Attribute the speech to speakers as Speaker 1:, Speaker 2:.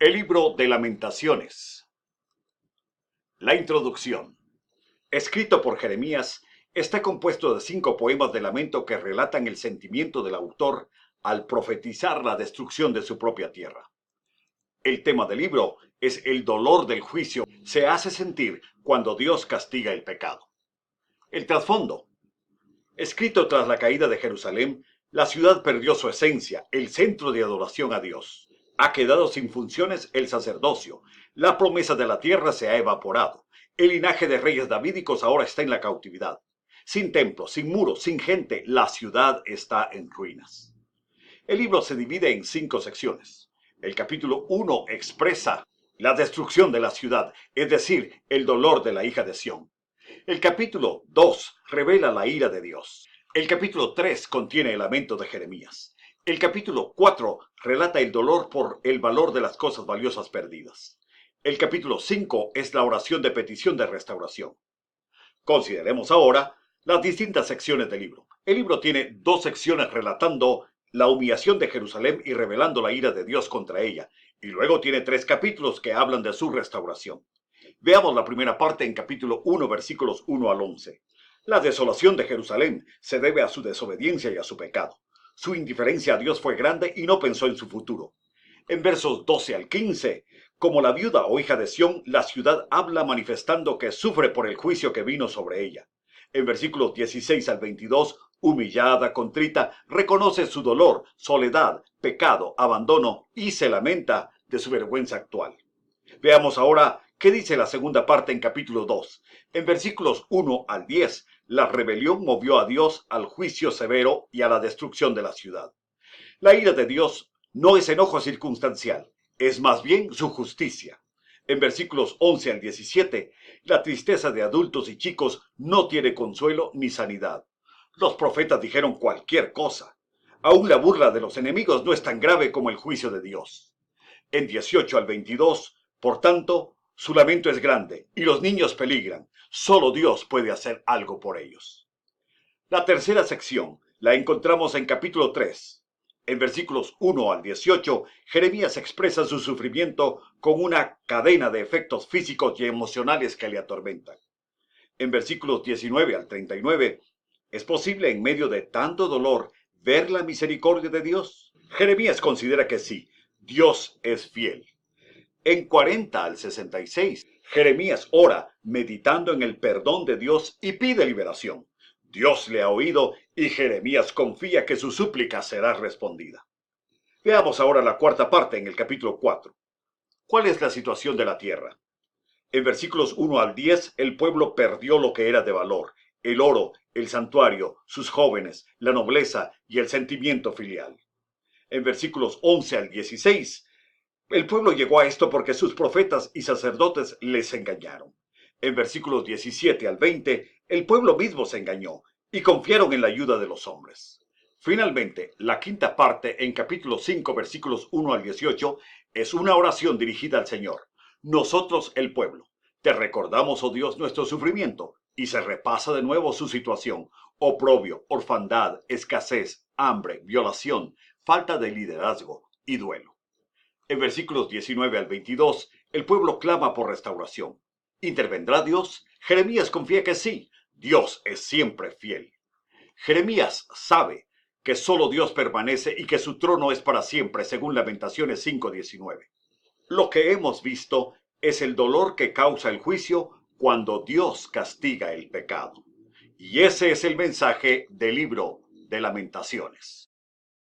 Speaker 1: El libro de Lamentaciones. La introducción. Escrito por Jeremías, está compuesto de 5 poemas de lamento que relatan el sentimiento del autor al profetizar la destrucción de su propia tierra. El tema del libro es el dolor del juicio que se hace sentir cuando Dios castiga el pecado. El trasfondo. Escrito tras la caída de Jerusalén, la ciudad perdió su esencia, el centro de adoración a Dios. Ha quedado sin funciones el sacerdocio. La promesa de la tierra se ha evaporado. El linaje de reyes davídicos ahora está en la cautividad. Sin templo, sin muros, sin gente, la ciudad está en ruinas. El libro se divide en 5 secciones. El capítulo 1 expresa la destrucción de la ciudad, es decir, el dolor de la hija de Sión. El capítulo 2 revela la ira de Dios. El capítulo 3 contiene el lamento de Jeremías. El capítulo 4 relata el dolor por el valor de las cosas valiosas perdidas. El capítulo 5 es la oración de petición de restauración. Consideremos ahora las distintas secciones del libro. El libro tiene 2 secciones relatando la humillación de Jerusalén y revelando la ira de Dios contra ella, y luego tiene 3 capítulos que hablan de su restauración. Veamos la primera parte en capítulo 1, versículos 1 al 11. La desolación de Jerusalén se debe a su desobediencia y a su pecado. Su indiferencia a Dios fue grande y no pensó en su futuro. En versos 12 al 15, como la viuda o hija de Sión, la ciudad habla manifestando que sufre por el juicio que vino sobre ella. En versículos 16 al 22, humillada, contrita, reconoce su dolor, soledad, pecado, abandono y se lamenta de su vergüenza actual. Veamos ahora qué dice la segunda parte en capítulo 2. En versículos 1 al 10, la rebelión movió a Dios al juicio severo y a la destrucción de la ciudad. La ira de Dios no es enojo circunstancial, es más bien su justicia. En versículos 11 al 17, la tristeza de adultos y chicos no tiene consuelo ni sanidad. Los profetas dijeron cualquier cosa. Aún la burla de los enemigos no es tan grave como el juicio de Dios. En 18 al 22, por tanto, su lamento es grande y los niños peligran. Solo Dios puede hacer algo por ellos. La tercera sección la encontramos en capítulo 3. En versículos 1 al 18, Jeremías expresa su sufrimiento con una cadena de efectos físicos y emocionales que le atormentan. En versículos 19 al 39, ¿es posible en medio de tanto dolor ver la misericordia de Dios? Jeremías considera que sí, Dios es fiel. En 40 al 66, Jeremías ora meditando en el perdón de Dios y pide liberación. Dios le ha oído y Jeremías confía que su súplica será respondida. Veamos ahora la cuarta parte en el capítulo 4. ¿Cuál es la situación de la tierra? En versículos 1 al 10, el pueblo perdió lo que era de valor: el oro, el santuario, sus jóvenes, la nobleza y el sentimiento filial. En versículos 11 al 16, el pueblo llegó a esto porque sus profetas y sacerdotes les engañaron. En versículos 17 al 20, el pueblo mismo se engañó y confiaron en la ayuda de los hombres. Finalmente, la quinta parte, en capítulo 5, versículos 1 al 18, es una oración dirigida al Señor. Nosotros, el pueblo, te recordamos, oh Dios, nuestro sufrimiento, y se repasa de nuevo su situación: oprobio, orfandad, escasez, hambre, violación, falta de liderazgo y duelo. En versículos 19 al 22, el pueblo clama por restauración. ¿Intervendrá Dios? Jeremías confía que sí, Dios es siempre fiel. Jeremías sabe que solo Dios permanece y que su trono es para siempre, según Lamentaciones 5:19. Lo que hemos visto es el dolor que causa el juicio cuando Dios castiga el pecado. Y ese es el mensaje del libro de Lamentaciones.